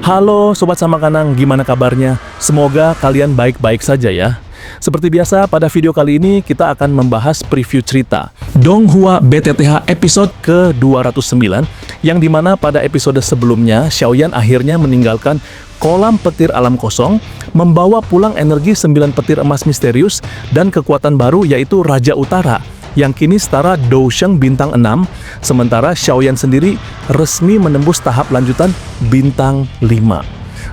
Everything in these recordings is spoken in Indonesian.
Halo Sobat Sama Kanang, gimana kabarnya? Semoga kalian baik-baik saja ya. Seperti biasa, pada video kali ini kita akan membahas preview cerita Donghua BTTH episode ke-209, yang dimana pada episode sebelumnya Xiaoyan akhirnya meninggalkan kolam petir alam kosong, membawa pulang energi 9 petir emas misterius dan kekuatan baru yaitu Raja Utara, yang kini setara Dousheng bintang 6, sementara Xiaoyan sendiri resmi menembus tahap lanjutan bintang 5.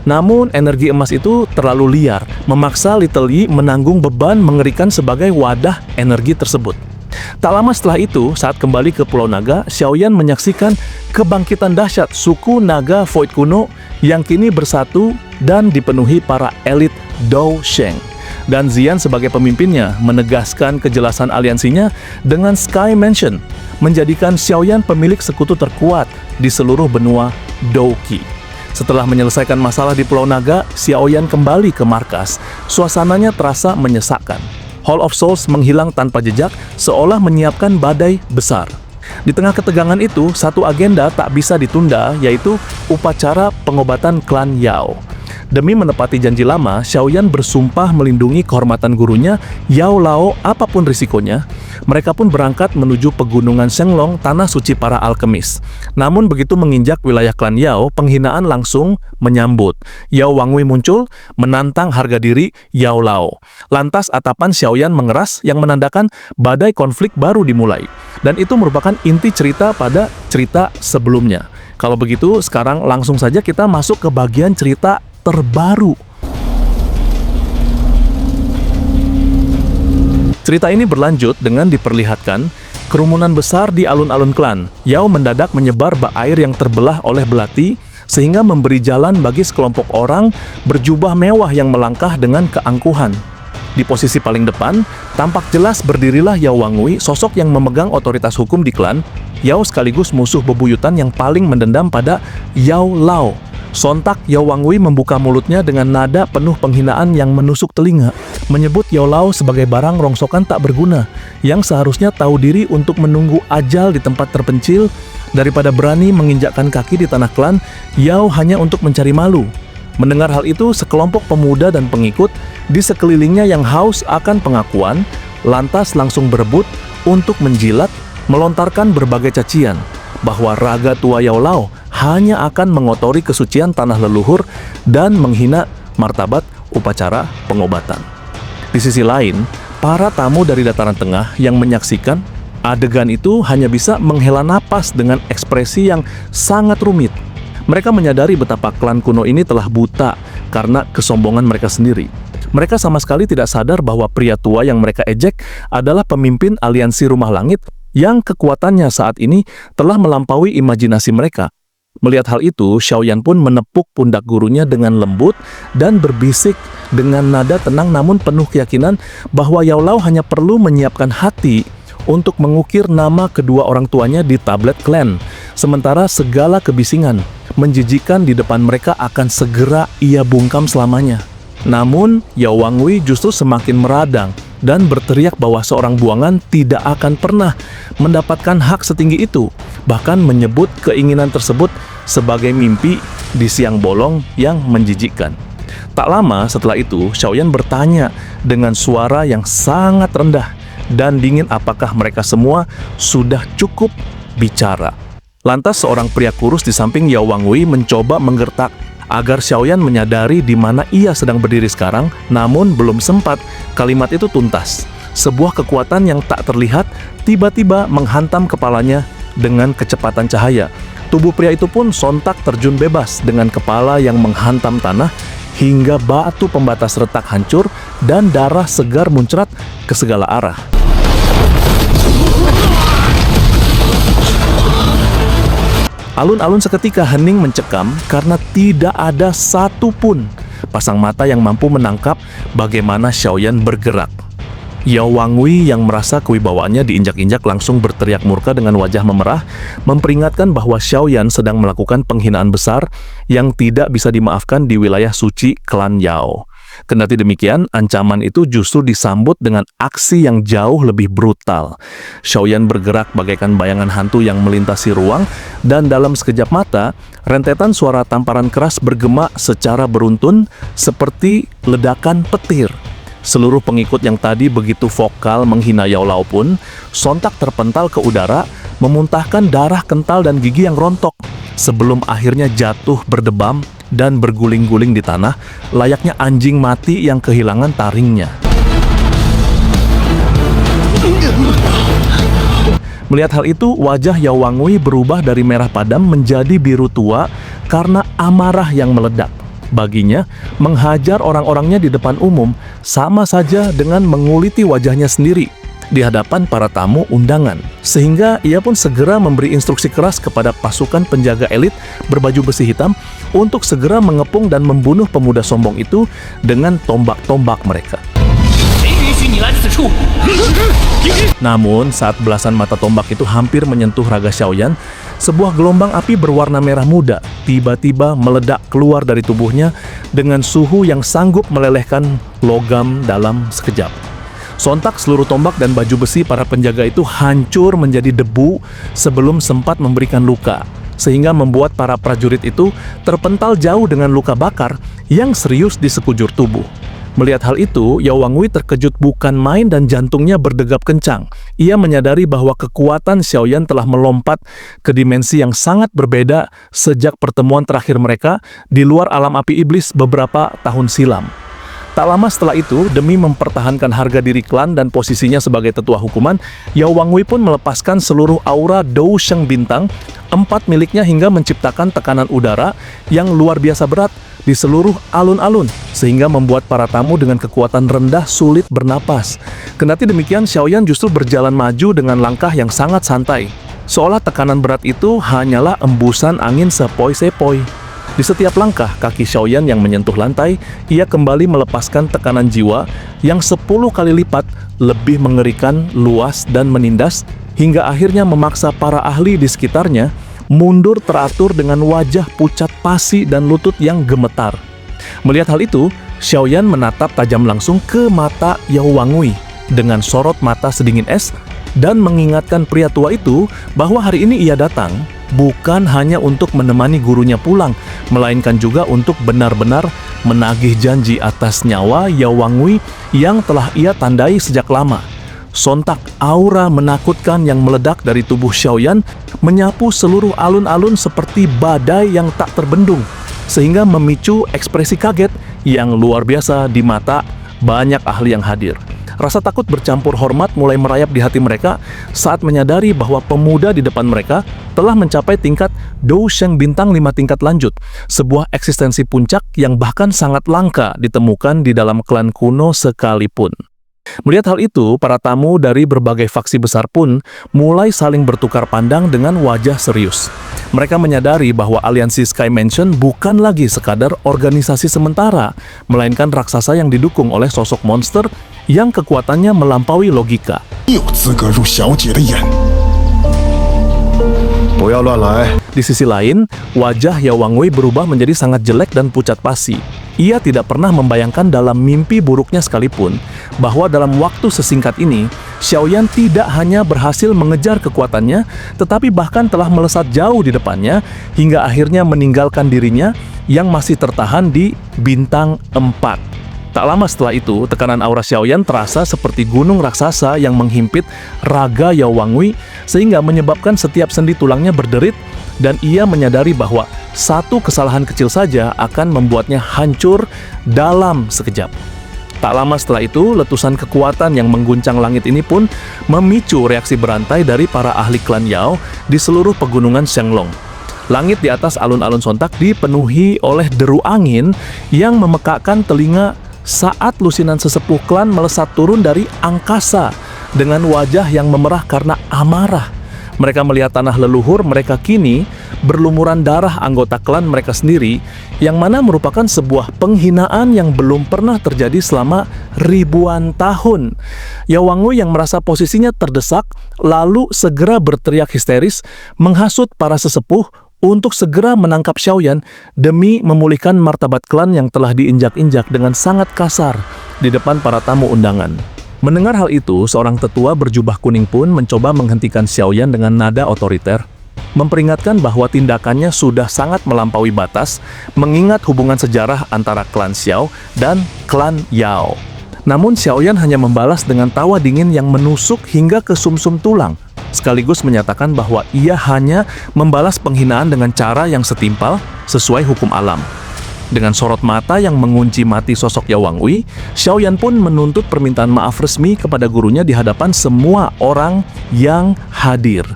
Namun energi emas itu terlalu liar, memaksa Little Yi menanggung beban mengerikan sebagai wadah energi tersebut. Tak lama setelah itu, saat kembali ke Pulau Naga, Xiaoyan menyaksikan kebangkitan dahsyat suku Naga Void kuno yang kini bersatu dan dipenuhi para elit Dousheng. Dan Xian sebagai pemimpinnya menegaskan kejelasan aliansinya dengan Sky Mansion, menjadikan Xiaoyan pemilik sekutu terkuat di seluruh benua Douqi. Setelah menyelesaikan masalah di Pulau Naga, Xiaoyan kembali ke markas. Suasananya terasa menyesakkan. Hall of Souls menghilang tanpa jejak, seolah menyiapkan badai besar. Di tengah ketegangan itu, satu agenda tak bisa ditunda, yaitu upacara pengobatan klan Yao. Demi menepati janji lama, Xiaoyan bersumpah melindungi kehormatan gurunya, Yao Lao, apapun risikonya. Mereka pun berangkat menuju pegunungan Shenglong, tanah suci para alkemis. Namun begitu menginjak wilayah klan Yao, penghinaan langsung menyambut. Yao Wangui muncul, menantang harga diri Yao Lao. Lantas atapan Xiaoyan mengeras yang menandakan badai konflik baru dimulai. Dan itu merupakan inti cerita pada cerita sebelumnya. Kalau begitu, sekarang langsung saja kita masuk ke bagian cerita terbaru. Cerita ini berlanjut dengan diperlihatkan kerumunan besar di alun-alun klan. Yao mendadak menyebar bak air yang terbelah oleh belati, sehingga memberi jalan bagi sekelompok orang berjubah mewah yang melangkah dengan keangkuhan. Di posisi paling depan, tampak jelas berdirilah Yao Wangui, sosok yang memegang otoritas hukum di klan. Yao sekaligus musuh bebuyutan yang paling mendendam pada Yao Lao. Sontak Yao Wangui membuka mulutnya dengan nada penuh penghinaan yang menusuk telinga, menyebut Yao Lao sebagai barang rongsokan tak berguna, yang seharusnya tahu diri untuk menunggu ajal di tempat terpencil, daripada berani menginjakkan kaki di tanah klan Yao hanya untuk mencari malu. Mendengar hal itu, sekelompok pemuda dan pengikut di sekelilingnya yang haus akan pengakuan, lantas langsung berebut untuk menjilat, melontarkan berbagai cacian, bahwa raga tua Yao Lao hanya akan mengotori kesucian tanah leluhur dan menghina martabat upacara pengobatan. Di sisi lain, para tamu dari dataran tengah yang menyaksikan adegan itu hanya bisa menghela napas dengan ekspresi yang sangat rumit. Mereka menyadari betapa klan kuno ini telah buta karena kesombongan mereka sendiri. Mereka sama sekali tidak sadar bahwa pria tua yang mereka ejek adalah pemimpin aliansi Rumah Langit yang kekuatannya saat ini telah melampaui imajinasi mereka. Melihat hal itu, Xiaoyan pun menepuk pundak gurunya dengan lembut dan berbisik dengan nada tenang namun penuh keyakinan bahwa Yao Lao hanya perlu menyiapkan hati untuk mengukir nama kedua orang tuanya di tablet klan. Sementara segala kebisingan, menjijikan di depan mereka akan segera ia bungkam selamanya. Namun, Yao Wangui justru semakin meradang dan berteriak bahwa seorang buangan tidak akan pernah mendapatkan hak setinggi itu, bahkan menyebut keinginan tersebut sebagai mimpi di siang bolong yang menjijikkan. Tak lama setelah itu, Xiaoyan bertanya dengan suara yang sangat rendah dan dingin apakah mereka semua sudah cukup bicara. Lantas seorang pria kurus di samping Yao Wangui mencoba menggertak agar Xiaoyan menyadari di mana ia sedang berdiri sekarang, namun belum sempat kalimat itu tuntas. Sebuah kekuatan yang tak terlihat tiba-tiba menghantam kepalanya dengan kecepatan cahaya. Tubuh pria itu pun sontak terjun bebas dengan kepala yang menghantam tanah hingga batu pembatas retak hancur dan darah segar muncrat ke segala arah. Alun-alun seketika hening mencekam karena tidak ada satupun pasang mata yang mampu menangkap bagaimana Xiaoyan bergerak. Yao Wangui yang merasa kewibawaannya diinjak-injak langsung berteriak murka dengan wajah memerah, memperingatkan bahwa Xiaoyan sedang melakukan penghinaan besar yang tidak bisa dimaafkan di wilayah suci klan Yao. Kendati demikian, ancaman itu justru disambut dengan aksi yang jauh lebih brutal. Xiaoyan bergerak bagaikan bayangan hantu yang melintasi ruang, dan dalam sekejap mata, rentetan suara tamparan keras bergema secara beruntun seperti ledakan petir. Seluruh pengikut yang tadi begitu vokal menghina Yao Lao pun sontak terpental ke udara, memuntahkan darah kental dan gigi yang rontok, sebelum akhirnya jatuh berdebam dan berguling-guling di tanah, layaknya anjing mati yang kehilangan taringnya. Melihat hal itu, wajah Yao Wangui berubah dari merah padam menjadi biru tua karena amarah yang meledak. Baginya, menghajar orang-orangnya di depan umum sama saja dengan menguliti wajahnya sendiri di hadapan para tamu undangan. Sehingga ia pun segera memberi instruksi keras kepada pasukan penjaga elit berbaju besi hitam untuk segera mengepung dan membunuh pemuda sombong itu dengan tombak-tombak mereka. Namun, saat belasan mata tombak itu hampir menyentuh raga Xiaoyan, sebuah gelombang api berwarna merah muda tiba-tiba meledak keluar dari tubuhnya dengan suhu yang sanggup melelehkan logam dalam sekejap. Sontak seluruh tombak dan baju besi para penjaga itu hancur menjadi debu sebelum sempat memberikan luka, sehingga membuat para prajurit itu terpental jauh dengan luka bakar yang serius di sekujur tubuh. Melihat hal itu, Yao Wangui terkejut bukan main dan jantungnya berdegap kencang. Ia menyadari bahwa kekuatan Xiaoyan telah melompat ke dimensi yang sangat berbeda sejak pertemuan terakhir mereka di luar alam api iblis beberapa tahun silam. Tak lama setelah itu, demi mempertahankan harga diri klan dan posisinya sebagai tetua hukuman, Yao Wangui pun melepaskan seluruh aura Dou Sheng Bintang 4 miliknya hingga menciptakan tekanan udara yang luar biasa berat di seluruh alun-alun, sehingga membuat para tamu dengan kekuatan rendah sulit bernapas. Kendati demikian, Xiaoyan justru berjalan maju dengan langkah yang sangat santai, seolah tekanan berat itu hanyalah embusan angin sepoi-sepoi. Di setiap langkah kaki Xiaoyan yang menyentuh lantai, ia kembali melepaskan tekanan jiwa yang 10 kali lipat lebih mengerikan, luas, dan menindas, hingga akhirnya memaksa para ahli di sekitarnya mundur teratur dengan wajah pucat pasi dan lutut yang gemetar. Melihat hal itu, Xiaoyan menatap tajam langsung ke mata Yao Wangui dengan sorot mata sedingin es dan mengingatkan pria tua itu bahwa hari ini ia datang bukan hanya untuk menemani gurunya pulang, melainkan juga untuk benar-benar menagih janji atas nyawa Yao Wangui yang telah ia tandai sejak lama. Sontak aura menakutkan yang meledak dari tubuh Xiaoyan menyapu seluruh alun-alun seperti badai yang tak terbendung, sehingga memicu ekspresi kaget yang luar biasa di mata banyak ahli yang hadir. Rasa takut bercampur hormat mulai merayap di hati mereka saat menyadari bahwa pemuda di depan mereka telah mencapai tingkat Dou Sheng Bintang 5 tingkat lanjut, sebuah eksistensi puncak yang bahkan sangat langka ditemukan di dalam klan kuno sekalipun. Melihat hal itu, para tamu dari berbagai faksi besar pun mulai saling bertukar pandang dengan wajah serius. Mereka menyadari bahwa aliansi Sky Mansion bukan lagi sekadar organisasi sementara, melainkan raksasa yang didukung oleh sosok monster yang kekuatannya melampaui logika. Di sisi lain, wajah Yao Wangui berubah menjadi sangat jelek dan pucat pasi. Ia tidak pernah membayangkan dalam mimpi buruknya sekalipun bahwa dalam waktu sesingkat ini, Xiaoyan tidak hanya berhasil mengejar kekuatannya, tetapi bahkan telah melesat jauh di depannya hingga akhirnya meninggalkan dirinya yang masih tertahan di bintang 4. Tak lama setelah itu, tekanan aura Xiaoyan terasa seperti gunung raksasa yang menghimpit raga Yao Wangui sehingga menyebabkan setiap sendi tulangnya berderit, dan ia menyadari bahwa satu kesalahan kecil saja akan membuatnya hancur dalam sekejap. Tak lama setelah itu, letusan kekuatan yang mengguncang langit ini pun memicu reaksi berantai dari para ahli klan Yao di seluruh pegunungan Shenglong. Langit di atas alun-alun sontak dipenuhi oleh deru angin yang memekakkan telinga saat lusinan sesepuh klan melesat turun dari angkasa dengan wajah yang memerah karena amarah. Mereka melihat tanah leluhur mereka kini berlumuran darah anggota klan mereka sendiri, yang mana merupakan sebuah penghinaan yang belum pernah terjadi selama ribuan tahun. Yao Wangui yang merasa posisinya terdesak, lalu segera berteriak histeris menghasut para sesepuh untuk segera menangkap Xiaoyan demi memulihkan martabat klan yang telah diinjak-injak dengan sangat kasar di depan para tamu undangan. Mendengar hal itu, seorang tetua berjubah kuning pun mencoba menghentikan Xiaoyan dengan nada otoriter, memperingatkan bahwa tindakannya sudah sangat melampaui batas, mengingat hubungan sejarah antara klan Xiao dan klan Yao. Namun Xiaoyan hanya membalas dengan tawa dingin yang menusuk hingga ke sumsum tulang, sekaligus menyatakan bahwa ia hanya membalas penghinaan dengan cara yang setimpal sesuai hukum alam. Dengan sorot mata yang mengunci mati sosok Yao Wangui, Xiaoyan pun menuntut permintaan maaf resmi kepada gurunya di hadapan semua orang yang hadir.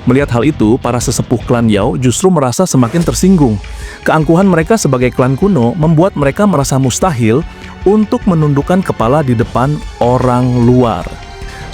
Melihat hal itu, para sesepuh klan Yao justru merasa semakin tersinggung. Keangkuhan mereka sebagai klan kuno membuat mereka merasa mustahil untuk menundukkan kepala di depan orang luar.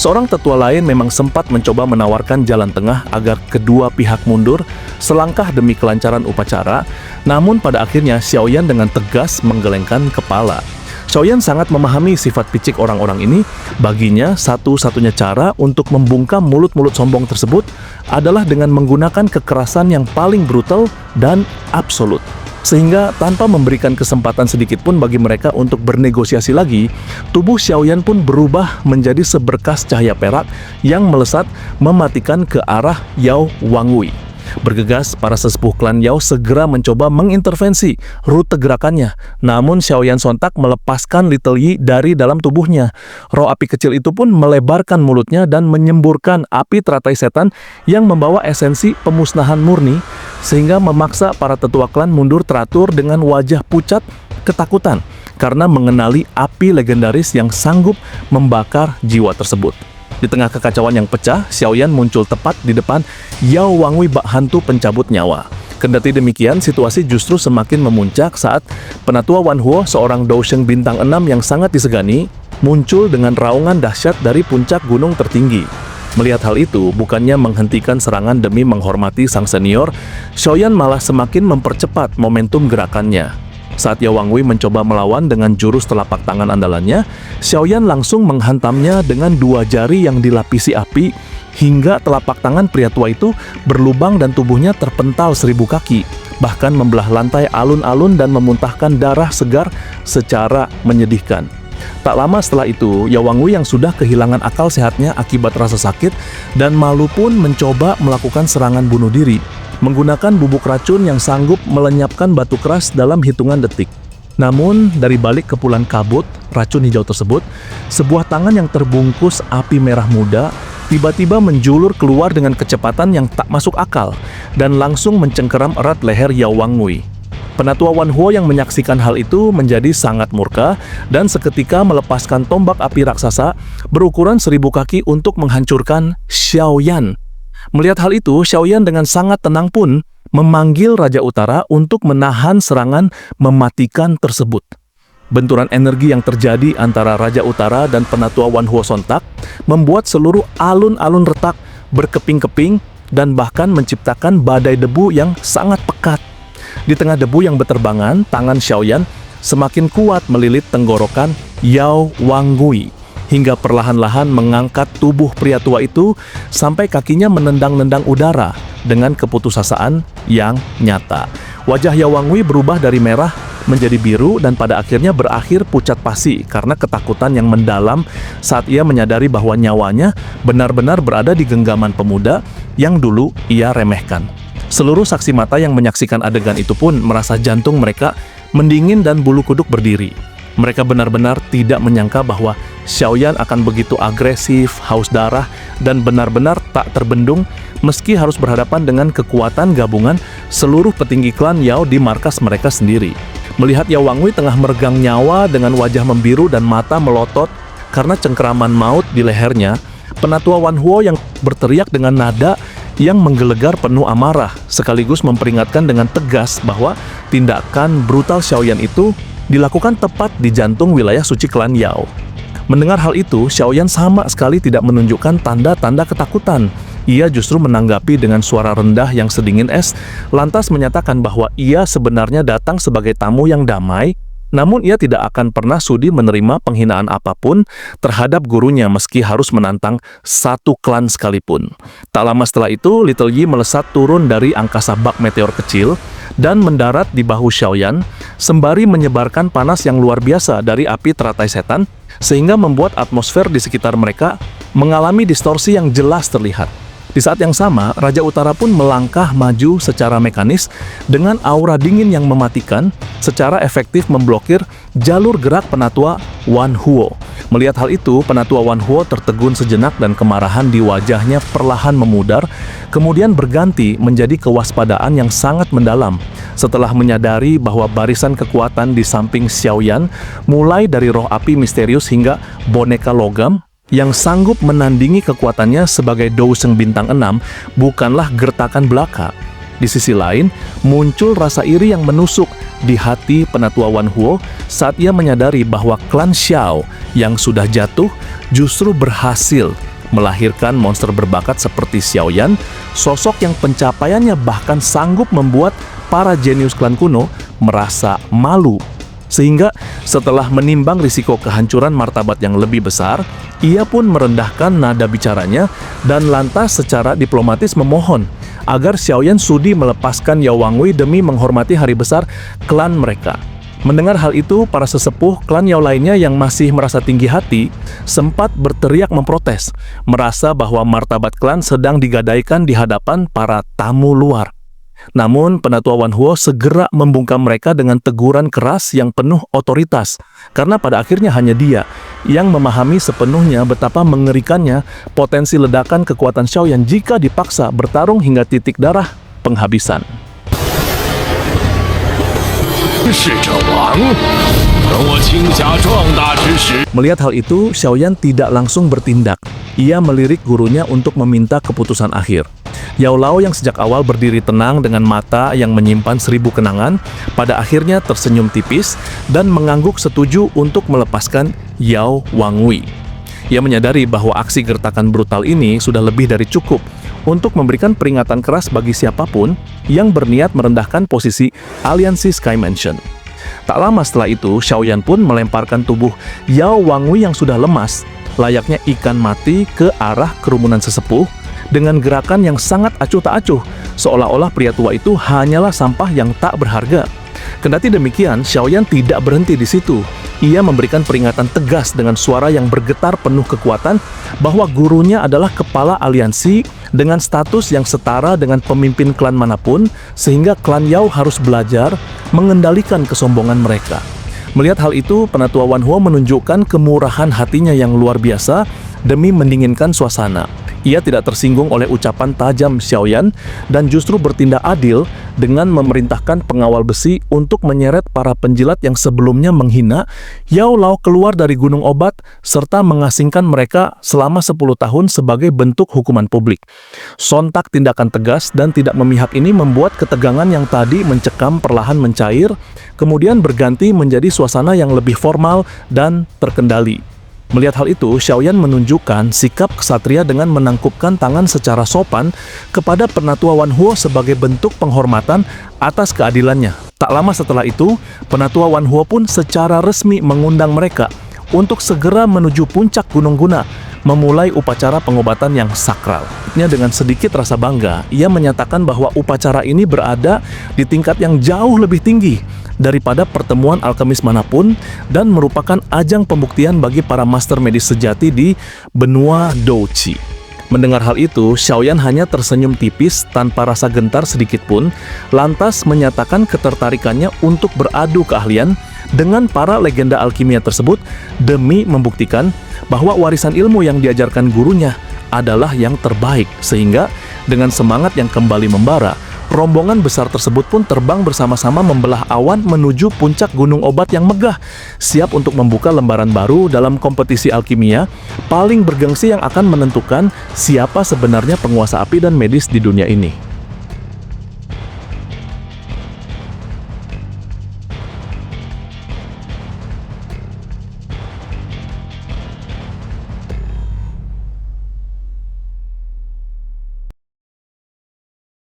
Seorang tetua lain memang sempat mencoba menawarkan jalan tengah agar kedua pihak mundur selangkah demi kelancaran upacara, namun pada akhirnya Xiaoyan dengan tegas menggelengkan kepala. Xiaoyan sangat memahami sifat picik orang-orang ini. Baginya, satu-satunya cara untuk membungkam mulut-mulut sombong tersebut adalah dengan menggunakan kekerasan yang paling brutal dan absolut. Sehingga tanpa memberikan kesempatan sedikit pun bagi mereka untuk bernegosiasi lagi, tubuh Xiaoyan pun berubah menjadi seberkas cahaya perak yang melesat mematikan ke arah Yao Wangui. Bergegas, para sesepuh klan Yao segera mencoba mengintervensi rute gerakannya. Namun Xiaoyan sontak melepaskan Little Yi dari dalam tubuhnya. Roh api kecil itu pun melebarkan mulutnya dan menyemburkan api teratai setan yang membawa esensi pemusnahan murni, sehingga memaksa para tetua klan mundur teratur dengan wajah pucat ketakutan karena mengenali api legendaris yang sanggup membakar jiwa tersebut. Di tengah kekacauan yang pecah, Xiaoyan muncul tepat di depan Yao Wangui, bak hantu pencabut nyawa. Kendati demikian, situasi justru semakin memuncak saat penatua Wan Huo, seorang Dousheng bintang 6 yang sangat disegani, muncul dengan raungan dahsyat dari puncak gunung tertinggi. Melihat hal itu, bukannya menghentikan serangan demi menghormati sang senior, Xiaoyan malah semakin mempercepat momentum gerakannya. Saat Yao Wangui mencoba melawan dengan jurus telapak tangan andalannya, Xiaoyan langsung menghantamnya dengan dua jari yang dilapisi api hingga telapak tangan pria tua itu berlubang dan tubuhnya terpental 1000 kaki, bahkan membelah lantai alun-alun dan memuntahkan darah segar secara menyedihkan. Tak lama setelah itu, Yao Wangui yang sudah kehilangan akal sehatnya akibat rasa sakit dan malu pun mencoba melakukan serangan bunuh diri, menggunakan bubuk racun yang sanggup melenyapkan batu keras dalam hitungan detik. Namun, dari balik kepulan kabut racun hijau tersebut, sebuah tangan yang terbungkus api merah muda tiba-tiba menjulur keluar dengan kecepatan yang tak masuk akal dan langsung mencengkeram erat leher Yao Wangui. Penatua Wan Huo yang menyaksikan hal itu menjadi sangat murka dan seketika melepaskan tombak api raksasa berukuran 1000 kaki untuk menghancurkan Xiaoyan. Melihat hal itu, Xiaoyan dengan sangat tenang pun memanggil Raja Utara untuk menahan serangan mematikan tersebut. Benturan energi yang terjadi antara Raja Utara dan Penatua Wan Huo sontak membuat seluruh alun-alun retak berkeping-keping dan bahkan menciptakan badai debu yang sangat pekat. Di tengah debu yang beterbangan, tangan Xiaoyan semakin kuat melilit tenggorokan Yao Wangui, hingga perlahan-lahan mengangkat tubuh pria tua itu sampai kakinya menendang-nendang udara dengan keputusasaan yang nyata. Wajah Yao Wangui berubah dari merah menjadi biru dan pada akhirnya berakhir pucat pasi karena ketakutan yang mendalam saat ia menyadari bahwa nyawanya benar-benar berada di genggaman pemuda yang dulu ia remehkan. Seluruh saksi mata yang menyaksikan adegan itu pun merasa jantung mereka mendingin dan bulu kuduk berdiri. Mereka benar-benar tidak menyangka bahwa Xiaoyan akan begitu agresif, haus darah, dan benar-benar tak terbendung meski harus berhadapan dengan kekuatan gabungan seluruh petinggi klan Yao di markas mereka sendiri. Melihat Yao Wangui tengah meregang nyawa dengan wajah membiru dan mata melotot karena cengkeraman maut di lehernya, Penatua Wan Huo yang berteriak dengan nada yang menggelegar penuh amarah, sekaligus memperingatkan dengan tegas bahwa tindakan brutal Xiaoyan itu dilakukan tepat di jantung wilayah suci klan Yao. Mendengar hal itu, Xiaoyan sama sekali tidak menunjukkan tanda-tanda ketakutan. Ia justru menanggapi dengan suara rendah yang sedingin es, lantas menyatakan bahwa ia sebenarnya datang sebagai tamu yang damai Namun ia tidak akan pernah sudi menerima penghinaan apapun terhadap gurunya meski harus menantang satu klan sekalipun. Tak lama setelah itu, Little Yi melesat turun dari angkasa bak meteor kecil dan mendarat di bahu Xiaoyan sembari menyebarkan panas yang luar biasa dari api teratai setan sehingga membuat atmosfer di sekitar mereka mengalami distorsi yang jelas terlihat. Di saat yang sama, Raja Utara pun melangkah maju secara mekanis dengan aura dingin yang mematikan, secara efektif memblokir jalur gerak penatua Wan Huo. Melihat hal itu, penatua Wan Huo tertegun sejenak dan kemarahan di wajahnya perlahan memudar, kemudian berganti menjadi kewaspadaan yang sangat mendalam. Setelah menyadari bahwa barisan kekuatan di samping Xiaoyan, mulai dari roh api misterius hingga boneka logam, yang sanggup menandingi kekuatannya sebagai Dou Sheng bintang 6 bukanlah gertakan belaka. Di sisi lain, muncul rasa iri yang menusuk di hati penatua Wan Huo saat ia menyadari bahwa klan Xiao yang sudah jatuh justru berhasil melahirkan monster berbakat seperti Xiaoyan, sosok yang pencapaiannya bahkan sanggup membuat para jenius klan kuno merasa malu. Sehingga setelah menimbang risiko kehancuran martabat yang lebih besar, ia pun merendahkan nada bicaranya dan lantas secara diplomatis memohon agar Xiaoyan sudi melepaskan Yao Wangui demi menghormati hari besar klan mereka. Mendengar hal itu, para sesepuh klan Yao lainnya yang masih merasa tinggi hati sempat berteriak memprotes, merasa bahwa martabat klan sedang digadaikan di hadapan para tamu luar. Namun, penatua Wan Huo segera membungkam mereka dengan teguran keras yang penuh otoritas, karena pada akhirnya hanya dia yang memahami sepenuhnya betapa mengerikannya potensi ledakan kekuatan Xiaoyan jika dipaksa bertarung hingga titik darah penghabisan. Melihat hal itu, Xiaoyan tidak langsung bertindak. Ia melirik gurunya untuk meminta keputusan akhir. Yao Lao yang sejak awal berdiri tenang dengan mata yang menyimpan 1000 kenangan, pada akhirnya tersenyum tipis dan mengangguk setuju untuk melepaskan Yao Wangui. Ia menyadari bahwa aksi gertakan brutal ini sudah lebih dari cukup untuk memberikan peringatan keras bagi siapapun yang berniat merendahkan posisi aliansi Sky Mansion. Tak lama setelah itu, Xiaoyan pun melemparkan tubuh Yao Wangui yang sudah lemas, layaknya ikan mati ke arah kerumunan sesepuh, dengan gerakan yang sangat acuh tak acuh, seolah-olah pria tua itu hanyalah sampah yang tak berharga. Kendati demikian, Xiaoyan tidak berhenti di situ. Ia memberikan peringatan tegas dengan suara yang bergetar penuh kekuatan bahwa gurunya adalah kepala aliansi dengan status yang setara dengan pemimpin klan manapun, sehingga klan Yao harus belajar mengendalikan kesombongan mereka. Melihat hal itu, penatua Wan Huo menunjukkan kemurahan hatinya yang luar biasa demi mendinginkan suasana. Ia tidak tersinggung oleh ucapan tajam Xiaoyan dan justru bertindak adil dengan memerintahkan pengawal besi untuk menyeret para penjilat yang sebelumnya menghina Yao Lao keluar dari Gunung Obat serta mengasingkan mereka selama 10 tahun sebagai bentuk hukuman publik. Sontak tindakan tegas dan tidak memihak ini membuat ketegangan yang tadi mencekam perlahan mencair, kemudian berganti menjadi suasana yang lebih formal dan terkendali. Melihat hal itu, Xiaoyan menunjukkan sikap kesatria dengan menangkupkan tangan secara sopan kepada penatua Wan Huo sebagai bentuk penghormatan atas keadilannya. Tak lama setelah itu, penatua Wan Huo pun secara resmi mengundang mereka untuk segera menuju puncak Gunung Guna, memulai upacara pengobatan yang sakral. Dengan sedikit rasa bangga, ia menyatakan bahwa upacara ini berada di tingkat yang jauh lebih tinggi daripada pertemuan alkemis manapun dan merupakan ajang pembuktian bagi para master medis sejati di benua Douqi. Mendengar hal itu, Xiaoyan hanya tersenyum tipis tanpa rasa gentar sedikit pun, lantas menyatakan ketertarikannya untuk beradu keahlian dengan para legenda alkimia tersebut demi membuktikan bahwa warisan ilmu yang diajarkan gurunya adalah yang terbaik, sehingga dengan semangat yang kembali membara, rombongan besar tersebut pun terbang bersama-sama membelah awan menuju puncak Gunung Obat yang megah, siap untuk membuka lembaran baru dalam kompetisi alkimia paling bergengsi yang akan menentukan siapa sebenarnya penguasa api dan medis di dunia ini.